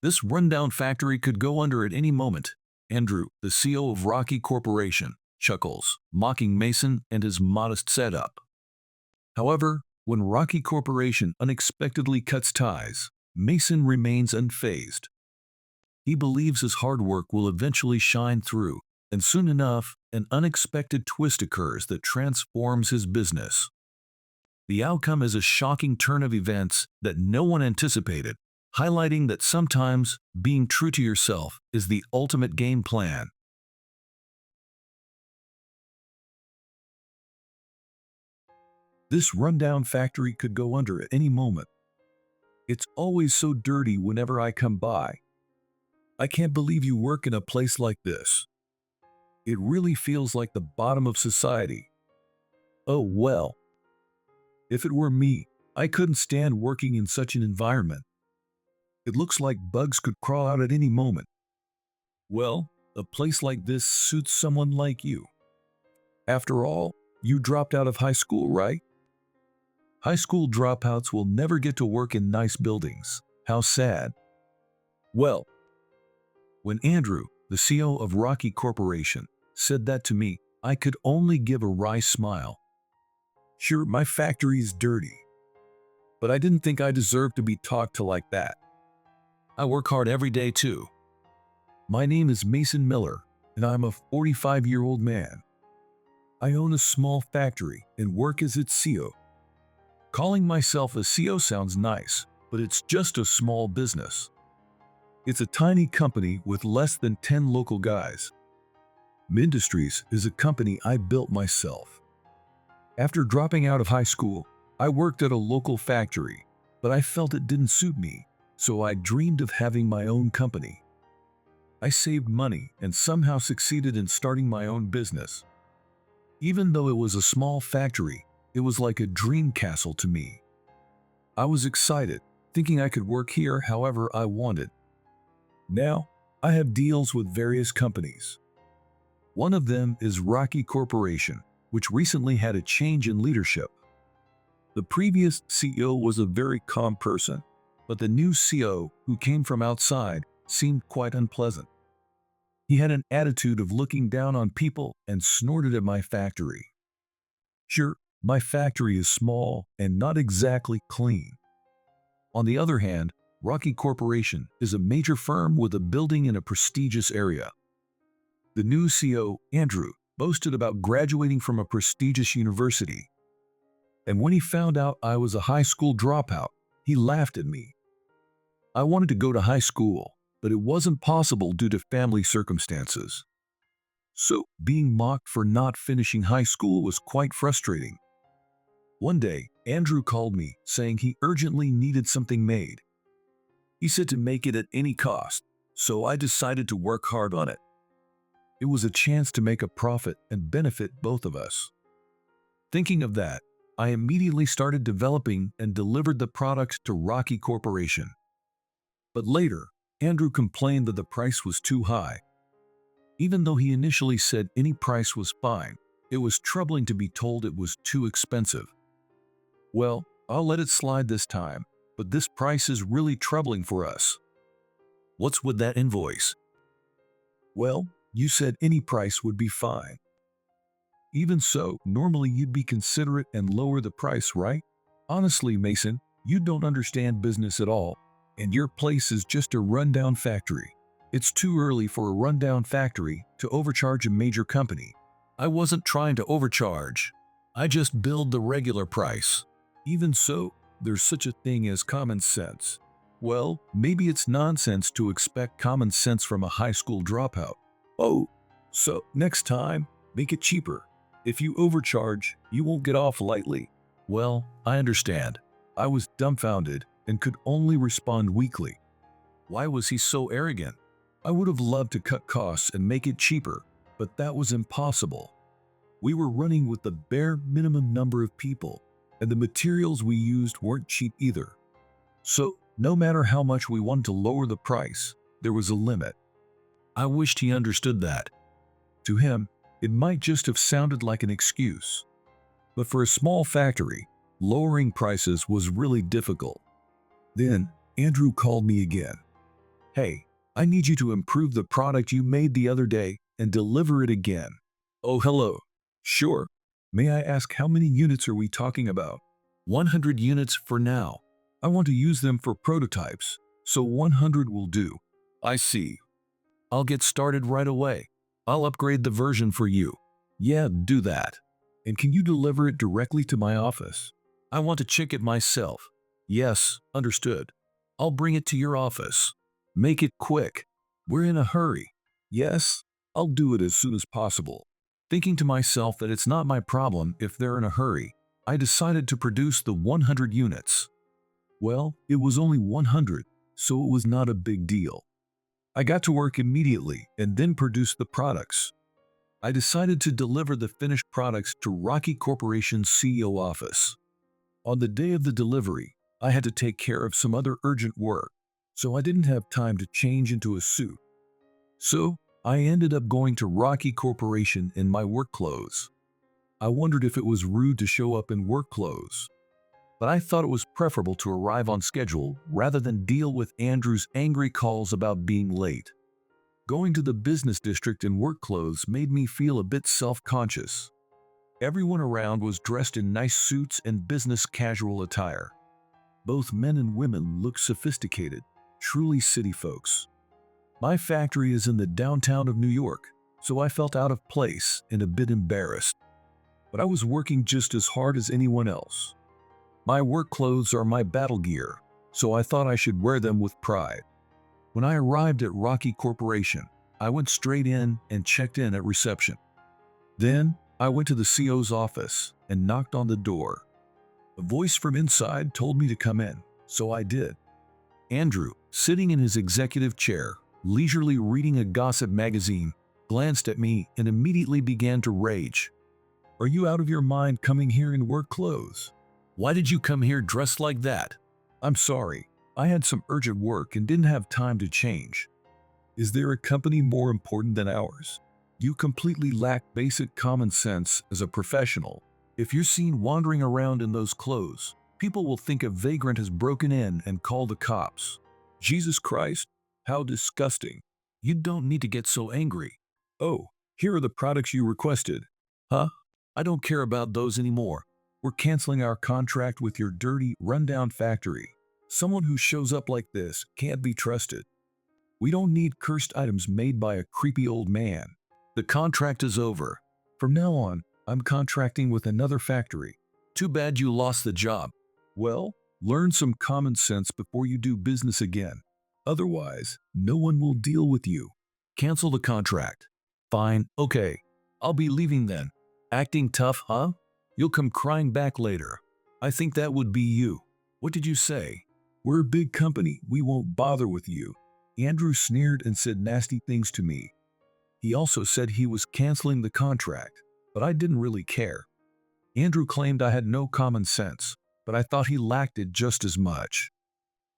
This rundown factory could go under at any moment. Andrew, the CEO of Rocky Corporation, chuckles, mocking Mason and his modest setup. However, when Rocky Corporation unexpectedly cuts ties, Mason remains unfazed. He believes his hard work will eventually shine through, and soon enough, an unexpected twist occurs that transforms his business. The outcome is a shocking turn of events that no one anticipated, highlighting that sometimes being true to yourself is the ultimate game plan. This rundown factory could go under at any moment. It's always so dirty whenever I come by. I can't believe you work in a place like this. It really feels like the bottom of society. Oh well, if it were me, I couldn't stand working in such an environment. It looks like bugs could crawl out at any moment. Well, a place like this suits someone like you. After all, you dropped out of high school, right? High school dropouts will never get to work in nice buildings. How sad. Well, when Andrew, the CEO of Rocky Corporation, said that to me, I could only give a wry smile. Sure, my factory is dirty, but I didn't think I deserved to be talked to like that. I work hard every day too. My name is Mason Miller, and I'm a 45-year-old man. I own a small factory and work as its CEO. Calling myself a CEO sounds nice, but it's just a small business. It's a tiny company with less than 10 local guys. Mindustries is a company I built myself. After dropping out of high school, I worked at a local factory, but I felt it didn't suit me, so I dreamed of having my own company. I saved money and somehow succeeded in starting my own business. Even though it was a small factory, it was like a dream castle to me. I was excited, thinking I could work here however I wanted. Now, I have deals with various companies. One of them is Rocky Corporation, which recently had a change in leadership. The previous CEO was a very calm person, but the new CEO, who came from outside, seemed quite unpleasant. He had an attitude of looking down on people and snorted at my factory. Sure, my factory is small and not exactly clean. On the other hand, Rocky Corporation is a major firm with a building in a prestigious area. The new CEO, Andrew, boasted about graduating from a prestigious university. And when he found out I was a high school dropout, he laughed at me. I wanted to go to high school, but it wasn't possible due to family circumstances. So, being mocked for not finishing high school was quite frustrating. One day, Andrew called me, saying he urgently needed something made. He said to make it at any cost, so I decided to work hard on it. It was a chance to make a profit and benefit both of us. Thinking of that, I immediately started developing and delivered the product to Rocky Corporation. But later, Andrew complained that the price was too high. Even though he initially said any price was fine, it was troubling to be told it was too expensive. Well, I'll let it slide this time, but this price is really troubling for us. What's with that invoice? Well, you said any price would be fine. Even so, normally you'd be considerate and lower the price, right? Honestly, Mason, you don't understand business at all, and your place is just a rundown factory. It's too early for a rundown factory to overcharge a major company. I wasn't trying to overcharge. I just billed the regular price. Even so, there's such a thing as common sense. Well, maybe it's nonsense to expect common sense from a high school dropout. Oh, so next time, make it cheaper. If you overcharge, you won't get off lightly. Well, I understand. I was dumbfounded and could only respond weakly. Why was he so arrogant? I would have loved to cut costs and make it cheaper, but that was impossible. We were running with the bare minimum number of people, and the materials we used weren't cheap either. So, no matter how much we wanted to lower the price, there was a limit. I wished he understood that. To him, it might just have sounded like an excuse. But for a small factory, lowering prices was really difficult. Then, Andrew called me again. Hey, I need you to improve the product you made the other day and deliver it again. Oh, hello. Sure. May I ask how many units are we talking about? 100 units for now. I want to use them for prototypes, so 100 will do. I see. I'll get started right away. I'll upgrade the version for you. Yeah, do that. And can you deliver it directly to my office? I want to check it myself. Yes, understood. I'll bring it to your office. Make it quick. We're in a hurry. Yes, I'll do it as soon as possible. Thinking to myself that it's not my problem if they're in a hurry, I decided to produce the 100 units. Well, it was only 100, so it was not a big deal. I got to work immediately and then produced the products. I decided to deliver the finished products to Rocky Corporation's CEO office. On the day of the delivery, I had to take care of some other urgent work, so I didn't have time to change into a suit. So, I ended up going to Rocky Corporation in my work clothes. I wondered if it was rude to show up in work clothes, but I thought it was preferable to arrive on schedule rather than deal with Andrew's angry calls about being late. Going to the business district in work clothes made me feel a bit self-conscious. Everyone around was dressed in nice suits and business casual attire. Both men and women looked sophisticated, truly city folks. My factory is in the downtown of New York, so I felt out of place and a bit embarrassed. But I was working just as hard as anyone else. My work clothes are my battle gear, so I thought I should wear them with pride. When I arrived at Rocky Corporation, I went straight in and checked in at reception. Then, I went to the CEO's office and knocked on the door. A voice from inside told me to come in, so I did. Andrew, sitting in his executive chair, leisurely reading a gossip magazine, glanced at me and immediately began to rage. Are you out of your mind coming here in work clothes? Why did you come here dressed like that? I'm sorry, I had some urgent work and didn't have time to change. Is there a company more important than ours? You completely lack basic common sense as a professional. If you're seen wandering around in those clothes, people will think a vagrant has broken in and call the cops. Jesus Christ, how disgusting. You don't need to get so angry. Oh, here are the products you requested. Huh? I don't care about those anymore. We're canceling our contract with your dirty, rundown factory. Someone who shows up like this can't be trusted. We don't need cursed items made by a creepy old man. The contract is over. From now on, I'm contracting with another factory. Too bad you lost the job. Well, learn some common sense before you do business again. Otherwise, no one will deal with you. Cancel the contract. Fine, okay. I'll be leaving then. Acting tough, huh? You'll come crying back later. I think that would be you. What did you say? We're a big company. We won't bother with you. Andrew sneered and said nasty things to me. He also said he was canceling the contract, but I didn't really care. Andrew claimed I had no common sense, but I thought he lacked it just as much.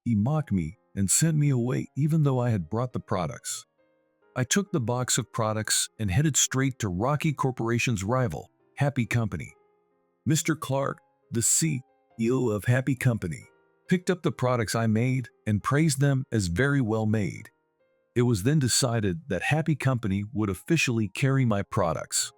He mocked me and sent me away even though I had brought the products. I took the box of products and headed straight to Rocky Corporation's rival, Happy Company. Mr. Clark, the CEO of Happy Company, picked up the products I made and praised them as very well made. It was then decided that Happy Company would officially carry my products.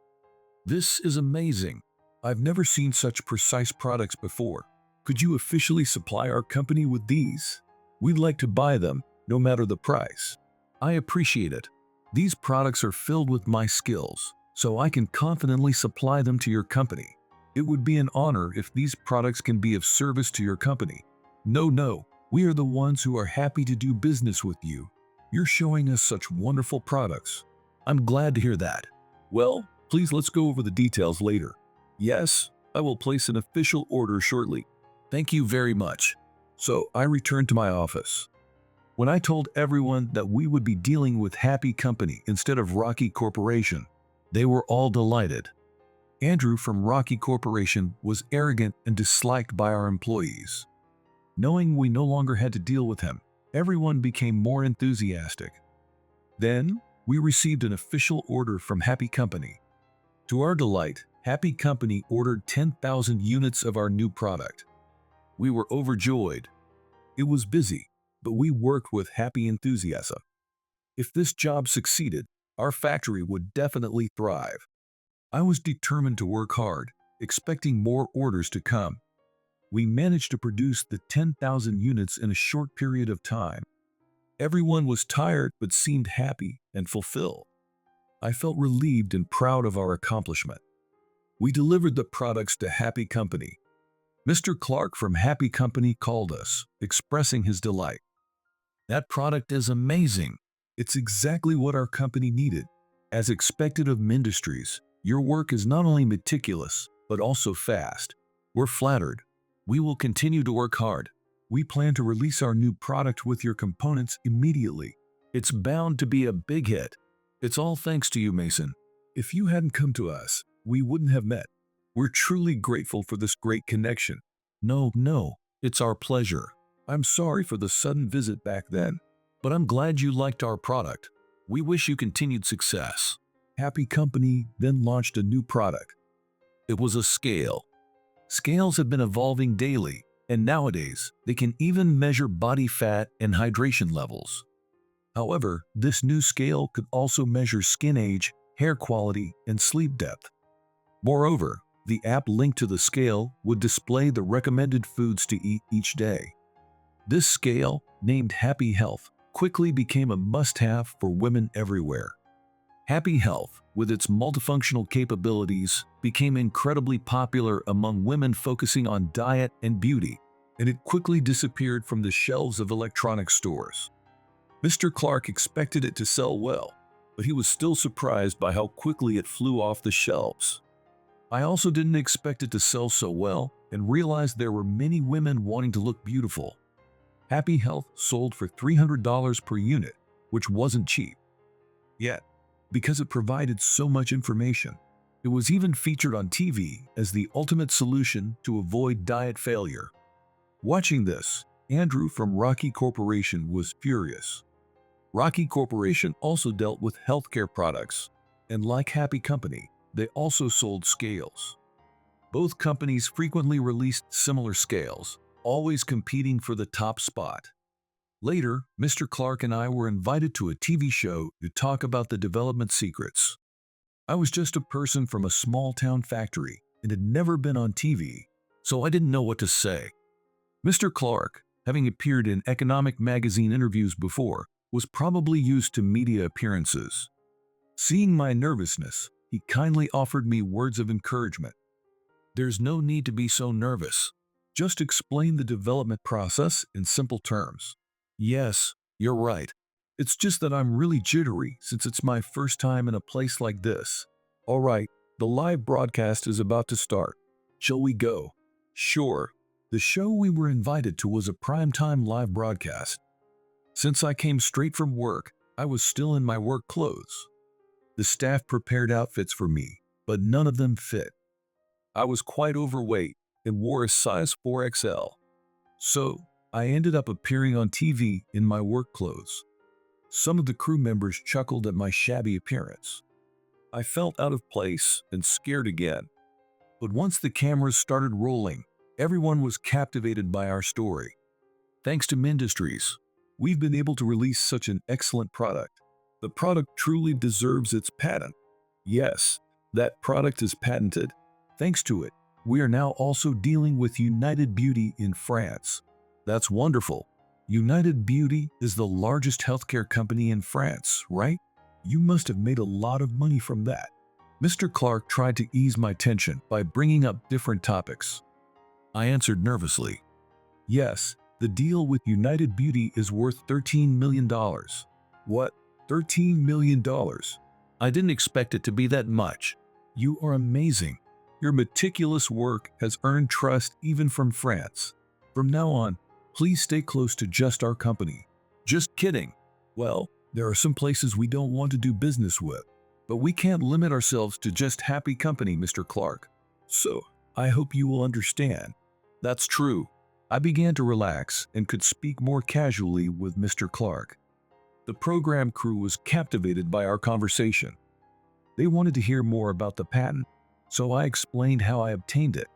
This is amazing. I've never seen such precise products before. Could you officially supply our company with these? We'd like to buy them, no matter the price. I appreciate it. These products are filled with my skills, so I can confidently supply them to your company. It would be an honor if these products can be of service to your company. No, we are the ones who are happy to do business with you. You're showing us such wonderful products. I'm glad to hear that. Well, please let's go over the details later. Yes, I will place an official order shortly. Thank you very much. So I returned to my office. When I told everyone that we would be dealing with Happy Company instead of Rocky Corporation, they were all delighted. Andrew from Rocky Corporation was arrogant and disliked by our employees. Knowing we no longer had to deal with him, everyone became more enthusiastic. Then, we received an official order from Happy Company. To our delight, Happy Company ordered 10,000 units of our new product. We were overjoyed. It was busy. but we worked with happy enthusiasm. If this job succeeded, our factory would definitely thrive. I was determined to work hard, expecting more orders to come. We managed to produce the 10,000 units in a short period of time. Everyone was tired but seemed happy and fulfilled. I felt relieved and proud of our accomplishment. We delivered the products to Happy Company. Mr. Clark from Happy Company called us, expressing his delight. "That product is amazing. It's exactly what our company needed. As expected of Mindustries, your work is not only meticulous, but also fast. We're flattered. We will continue to work hard. We plan to release our new product with your components immediately. It's bound to be a big hit. It's all thanks to you, Mason. If you hadn't come to us, we wouldn't have met. We're truly grateful for this great connection." No, it's our pleasure. I'm sorry for the sudden visit back then, but I'm glad you liked our product. We wish you continued success. Happy Company then launched a new product. It was a scale. Scales have been evolving daily, and nowadays they can even measure body fat and hydration levels. However, this new scale could also measure skin age, hair quality, and sleep depth. Moreover, the app linked to the scale would display the recommended foods to eat each day. This scale, named Happy Health, quickly became a must-have for women everywhere. Happy Health, with its multifunctional capabilities, became incredibly popular among women focusing on diet and beauty, and it quickly disappeared from the shelves of electronics stores. Mr. Clark expected it to sell well, but he was still surprised by how quickly it flew off the shelves. I also didn't expect it to sell so well and realized there were many women wanting to look beautiful. Happy Health sold for $300 per unit, which wasn't cheap. Yet, because it provided so much information, it was even featured on TV as the ultimate solution to avoid diet failure. Watching this, Andrew from Rocky Corporation was furious. Rocky Corporation also dealt with healthcare products, and like Happy Company, they also sold scales. Both companies frequently released similar scales, always competing for the top spot. Later, Mr. Clark and I were invited to a TV show to talk about the development secrets. I was just a person from a small-town factory and had never been on TV, so I didn't know what to say. Mr. Clark, having appeared in economic magazine interviews before, was probably used to media appearances. Seeing my nervousness, he kindly offered me words of encouragement. "There's no need to be so nervous. Just explain the development process in simple terms." "Yes, you're right. It's just that I'm really jittery since it's my first time in a place like this." "All right, the live broadcast is about to start. Shall we go?" "Sure." The show we were invited to was a primetime live broadcast. Since I came straight from work, I was still in my work clothes. The staff prepared outfits for me, but none of them fit. I was quite overweight and wore a size 4XL. So, I ended up appearing on TV in my work clothes. Some of the crew members chuckled at my shabby appearance. I felt out of place and scared again. But once the cameras started rolling, everyone was captivated by our story. Thanks to Mindustries, we've been able to release such an excellent product. The product truly deserves its patent. Yes, that product is patented. Thanks to it, we are now also dealing with United Beauty in France. That's wonderful. United Beauty is the largest healthcare company in France, right? You must have made a lot of money from that. Mr. Clark tried to ease my tension by bringing up different topics. I answered nervously. Yes, the deal with United Beauty is worth $13 million. What? $13 million? I didn't expect it to be that much. You are amazing. Your meticulous work has earned trust even from France. From now on, please stay close to just our company. Just kidding. Well, there are some places we don't want to do business with, but we can't limit ourselves to just Happy Company, Mr. Clark. So, I hope you will understand. That's true. I began to relax and could speak more casually with Mr. Clark. The program crew was captivated by our conversation. They wanted to hear more about the patent, so I explained how I obtained it.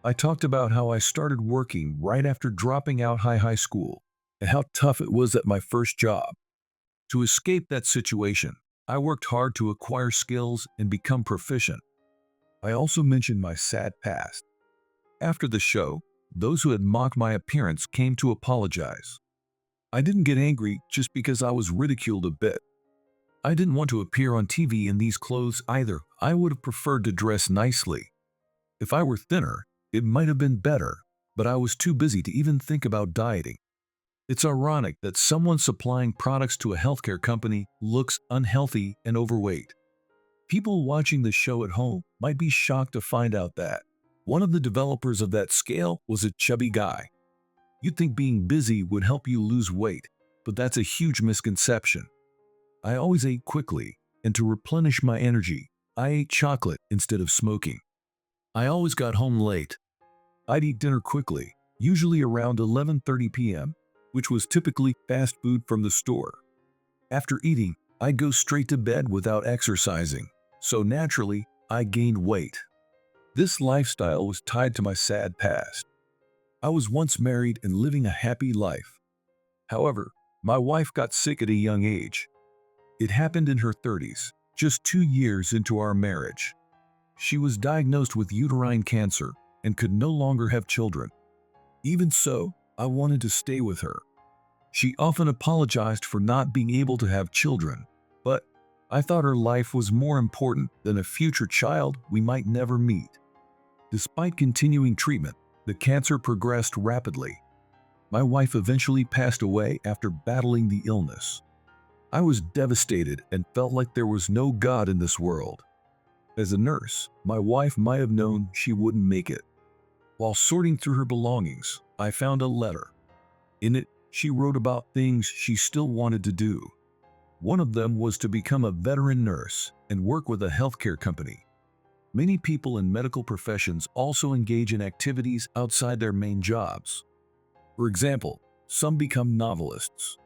I talked about how I started working right after dropping out high school, and how tough it was at my first job. To escape that situation, I worked hard to acquire skills and become proficient. I also mentioned my sad past. After the show, those who had mocked my appearance came to apologize. I didn't get angry just because I was ridiculed a bit. I didn't want to appear on TV in these clothes either. I would have preferred to dress nicely. If I were thinner, it might have been better, but I was too busy to even think about dieting. It's ironic that someone supplying products to a healthcare company looks unhealthy and overweight. People watching the show at home might be shocked to find out that one of the developers of that scale was a chubby guy. You'd think being busy would help you lose weight, but that's a huge misconception. I always ate quickly, and to replenish my energy, I ate chocolate instead of smoking. I always got home late. I'd eat dinner quickly, usually around 11:30 p.m., which was typically fast food from the store. After eating, I'd go straight to bed without exercising, so naturally, I gained weight. This lifestyle was tied to my sad past. I was once married and living a happy life. However, my wife got sick at a young age. It happened in her 30s, just 2 years into our marriage. She was diagnosed with uterine cancer and could no longer have children. Even so, I wanted to stay with her. She often apologized for not being able to have children, but I thought her life was more important than a future child we might never meet. Despite continuing treatment, the cancer progressed rapidly. My wife eventually passed away after battling the illness. I was devastated and felt like there was no God in this world. As a nurse, my wife might have known she wouldn't make it. While sorting through her belongings, I found a letter. In it, she wrote about things she still wanted to do. One of them was to become a veteran nurse and work with a healthcare company. Many people in medical professions also engage in activities outside their main jobs. For example, some become novelists.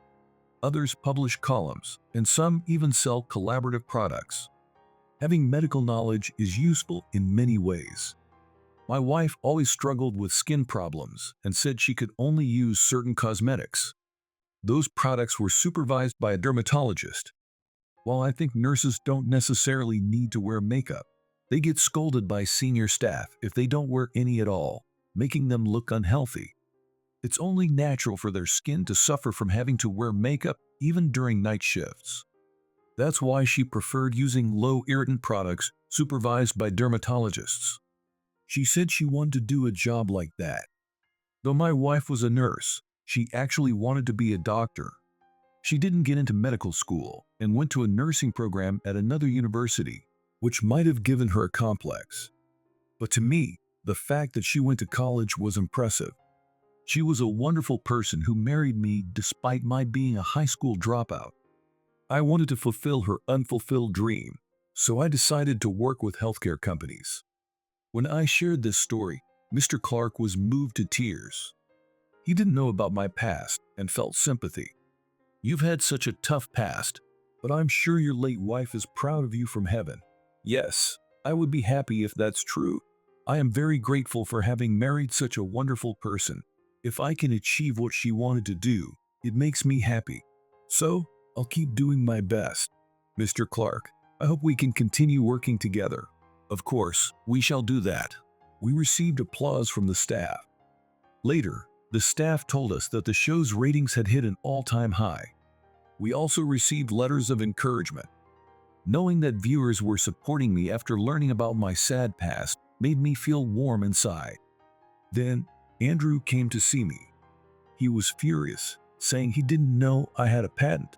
Others publish columns, and some even sell collaborative products. Having medical knowledge is useful in many ways. My wife always struggled with skin problems and said she could only use certain cosmetics. Those products were supervised by a dermatologist. While I think nurses don't necessarily need to wear makeup, they get scolded by senior staff if they don't wear any at all, making them look unhealthy. It's only natural for their skin to suffer from having to wear makeup even during night shifts. That's why she preferred using low-irritant products supervised by dermatologists. She said she wanted to do a job like that. Though my wife was a nurse, she actually wanted to be a doctor. She didn't get into medical school and went to a nursing program at another university, which might have given her a complex. But to me, the fact that she went to college was impressive. She was a wonderful person who married me despite my being a high school dropout. I wanted to fulfill her unfulfilled dream, so I decided to work with healthcare companies. When I shared this story, Mr. Clark was moved to tears. He didn't know about my past and felt sympathy. "You've had such a tough past, but I'm sure your late wife is proud of you from heaven." Yes, I would be happy if that's true. I am very grateful for having married such a wonderful person. If I can achieve what she wanted to do, it makes me happy. So, I'll keep doing my best. Mr. Clark, I hope we can continue working together. Of course, we shall do that. We received applause from the staff. Later, the staff told us that the show's ratings had hit an all-time high. We also received letters of encouragement. Knowing that viewers were supporting me after learning about my sad past made me feel warm inside. Then, Andrew came to see me. He was furious, saying he didn't know I had a patent.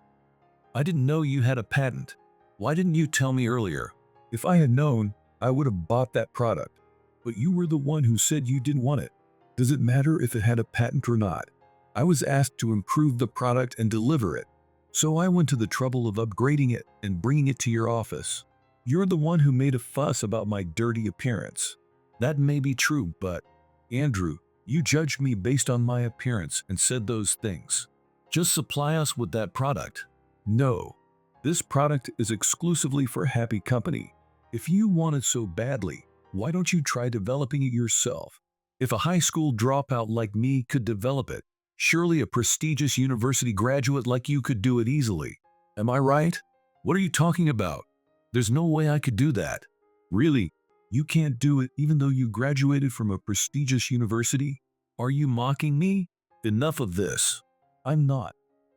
"I didn't know you had a patent. Why didn't you tell me earlier? If I had known, I would have bought that product. But you were the one who said you didn't want it. Does it matter if it had a patent or not? I was asked to improve the product and deliver it. So I went to the trouble of upgrading it and bringing it to your office. You're the one who made a fuss about my dirty appearance. That may be true, but, Andrew, you judged me based on my appearance and said those things. Just supply us with that product." No, this product is exclusively for Happy Company. If you want it so badly, why don't you try developing it yourself? If a high school dropout like me could develop it, Surely a prestigious university graduate like you could do it easily. Am I right? What are you talking about? There's no way I could do that. Really? You can't do it even though you graduated from a prestigious university? Are you mocking me? Enough of this. I'm not.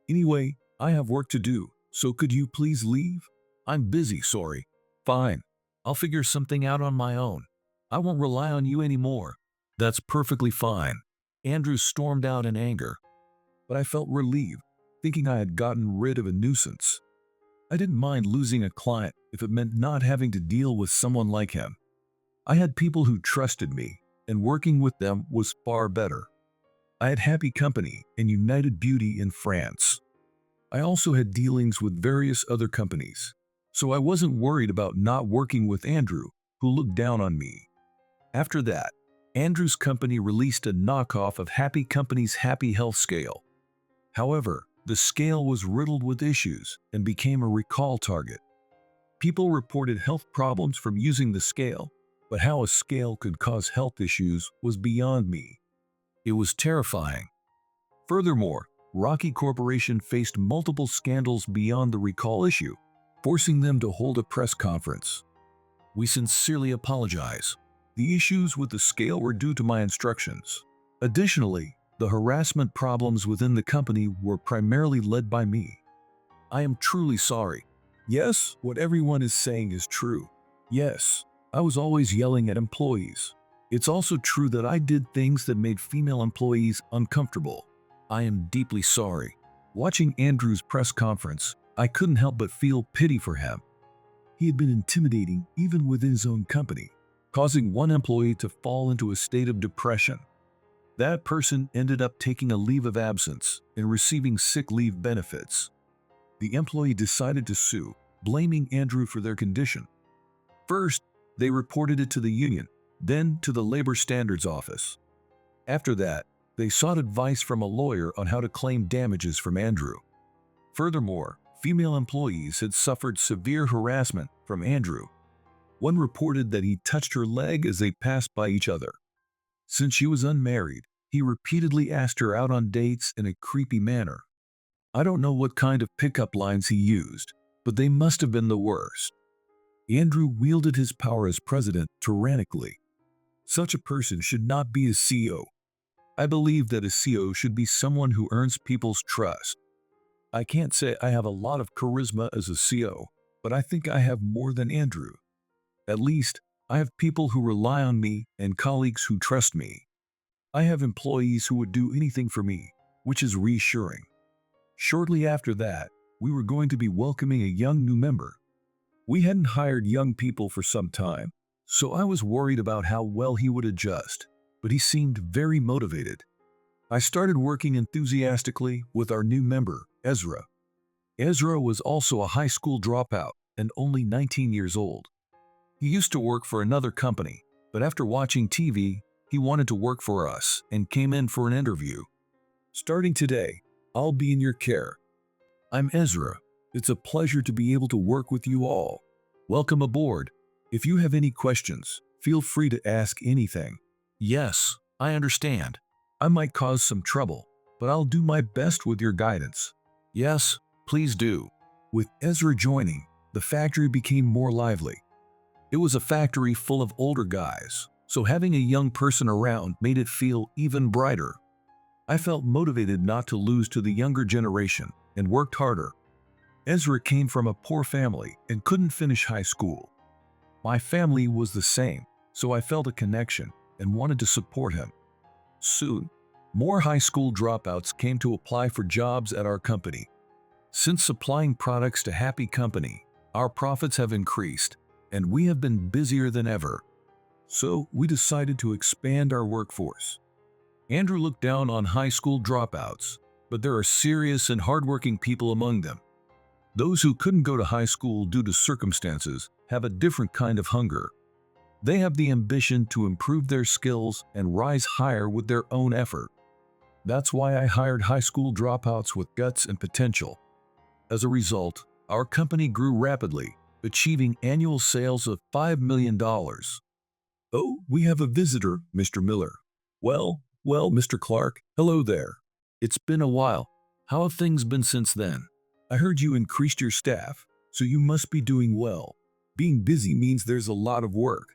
Anyway, I have work to do, so could you please leave? I'm busy, sorry. Fine. I'll figure something out on my own. I won't rely on you anymore. That's perfectly fine. Andrew stormed out in anger. But I felt relieved, thinking I had gotten rid of a nuisance. I didn't mind losing a client if it meant not having to deal with someone like him. I had people who trusted me, and working with them was far better. I had Happy Company and United Beauty in France. I also had dealings with various other companies, so I wasn't worried about not working with Andrew, who looked down on me. After that, Andrew's company released a knockoff of Happy Company's Happy Health Scale. However, the scale was riddled with issues and became a recall target. People reported health problems from using the scale, but how a scale could cause health issues was beyond me. It was terrifying. Furthermore, Rocky Corporation faced multiple scandals beyond the recall issue, forcing them to hold a press conference. We sincerely apologize. The issues with the scale were due to my instructions. Additionally, the harassment problems within the company were primarily led by me. I am truly sorry. Yes, what everyone is saying is true. Yes, I was always yelling at employees. It's also true that I did things that made female employees uncomfortable. I am deeply sorry. Watching Andrew's press conference, I couldn't help but feel pity for him. He had been intimidating even within his own company, causing one employee to fall into a state of depression. That person ended up taking a leave of absence and receiving sick leave benefits. The employee decided to sue, blaming Andrew for their condition. First, they reported it to the union, then to the Labor Standards Office. After that, they sought advice from a lawyer on how to claim damages from Andrew. Furthermore, female employees had suffered severe harassment from Andrew. One reported that he touched her leg as they passed by each other. Since she was unmarried, he repeatedly asked her out on dates in a creepy manner. I don't know what kind of pickup lines he used, but they must have been the worst. Andrew wielded his power as president tyrannically. Such a person should not be a CEO. I believe that a CEO should be someone who earns people's trust. I can't say I have a lot of charisma as a CEO, but I think I have more than Andrew. At least, I have people who rely on me and colleagues who trust me. I have employees who would do anything for me, which is reassuring. Shortly after that, we were going to be welcoming a young new member. We hadn't hired young people for some time, so I was worried about how well he would adjust, but he seemed very motivated. I started working enthusiastically with our new member, Ezra. Ezra was also a high school dropout and only 19 years old. He used to work for another company, but after watching TV, he wanted to work for us and came in for an interview. Starting today, I'll be in your care. I'm Ezra. It's a pleasure to be able to work with you all. Welcome aboard. If you have any questions, feel free to ask anything. Yes, I understand. I might cause some trouble, but I'll do my best with your guidance. Yes, please do. With Ezra joining, the factory became more lively. It was a factory full of older guys, so having a young person around made it feel even brighter. I felt motivated not to lose to the younger generation and worked harder. Ezra came from a poor family and couldn't finish high school. My family was the same, so I felt a connection and wanted to support him. Soon, more high school dropouts came to apply for jobs at our company. Since supplying products to Happy Company, our profits have increased, and we have been busier than ever. So we decided to expand our workforce. Andrew looked down on high school dropouts, but there are serious and hardworking people among them. Those who couldn't go to high school due to circumstances have a different kind of hunger. They have the ambition to improve their skills and rise higher with their own effort. That's why I hired high school dropouts with guts and potential. As a result, our company grew rapidly, achieving annual sales of $5 million. Oh, we have a visitor, Mr. Miller. Well, Mr. Clark, hello there. It's been a while. How have things been since then? I heard you increased your staff, so you must be doing well. Being busy means there's a lot of work.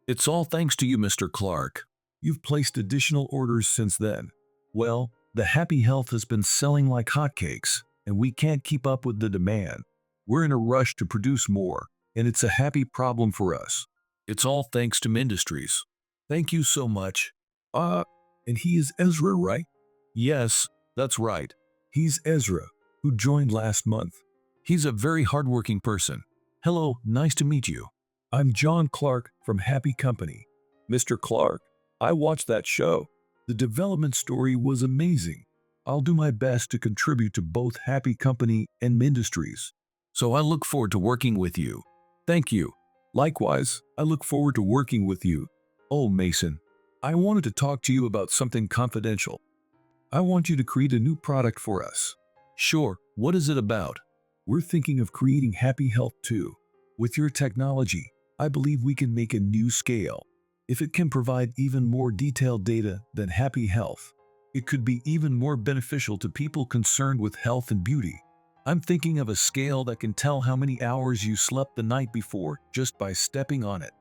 It's all thanks to you, Mr. Clark. You've placed additional orders since then. Well, the Happy Health has been selling like hotcakes, and we can't keep up with the demand. We're in a rush to produce more, and it's a happy problem for us. It's all thanks to Mindustries. Thank you so much. And he is Ezra, right? Yes, that's right. He's Ezra, who joined last month. He's a very hardworking person. Hello, nice to meet you. I'm John Clark from Happy Company. Mr. Clark, I watched that show. The development story was amazing. I'll do my best to contribute to both Happy Company and Mindustries. So I look forward to working with you. Thank you. Likewise, I look forward to working with you. Oh, Mason, I wanted to talk to you about something confidential. I want you to create a new product for us. Sure, what is it about? We're thinking of creating Happy Health 2. With your technology, I believe we can make a new scale. If it can provide even more detailed data than Happy Health, it could be even more beneficial to people concerned with health and beauty. I'm thinking of a scale that can tell how many hours you slept the night before just by stepping on it,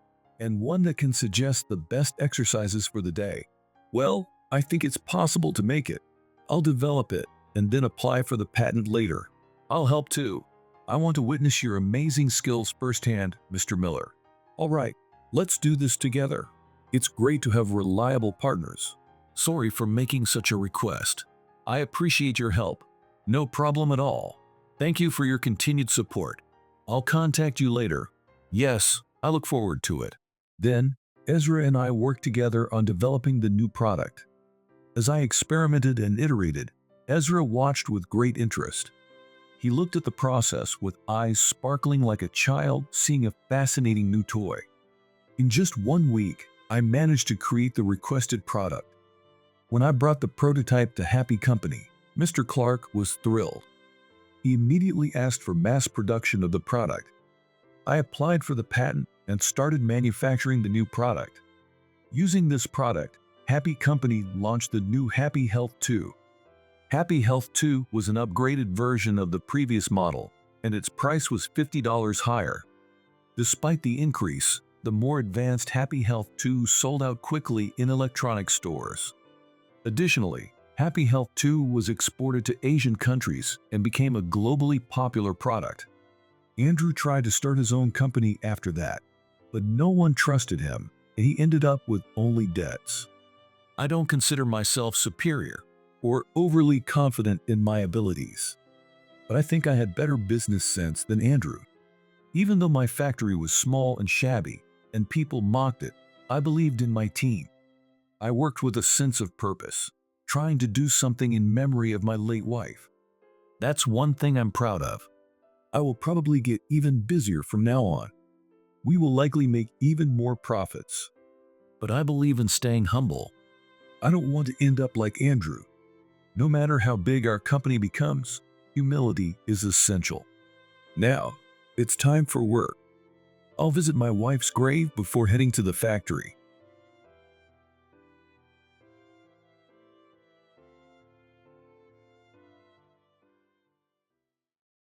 and one that can suggest the best exercises for the day. Well, I think it's possible to make it. I'll develop it and then apply for the patent later. I'll help too. I want to witness your amazing skills firsthand, Mr. Miller. All right, let's do this together. It's great to have reliable partners. Sorry for making such a request. I appreciate your help. No problem at all. Thank you for your continued support. I'll contact you later. Yes, I look forward to it. Then, Ezra and I worked together on developing the new product. As I experimented and iterated, Ezra watched with great interest. He looked at the process with eyes sparkling like a child seeing a fascinating new toy. In just 1 week, I managed to create the requested product. When I brought the prototype to Happy Company, Mr. Clark was thrilled. He immediately asked for mass production of the product. I applied for the patent and started manufacturing the new product. Using this product, Happy Company launched the new Happy Health 2. Happy Health 2 was an upgraded version of the previous model, and its price was $50 higher. Despite the increase, the more advanced Happy Health 2 sold out quickly in electronic stores. Additionally, Happy Health 2 was exported to Asian countries and became a globally popular product. Andrew tried to start his own company after that, but no one trusted him, and he ended up with only debts. I don't consider myself superior or overly confident in my abilities, but I think I had better business sense than Andrew. Even though my factory was small and shabby, and people mocked it, I believed in my team. I worked with a sense of purpose, trying to do something in memory of my late wife. That's one thing I'm proud of. I will probably get even busier from now on. We will likely make even more profits. But I believe in staying humble. I don't want to end up like Andrew. No matter how big our company becomes, humility is essential. Now, it's time for work. I'll visit my wife's grave before heading to the factory.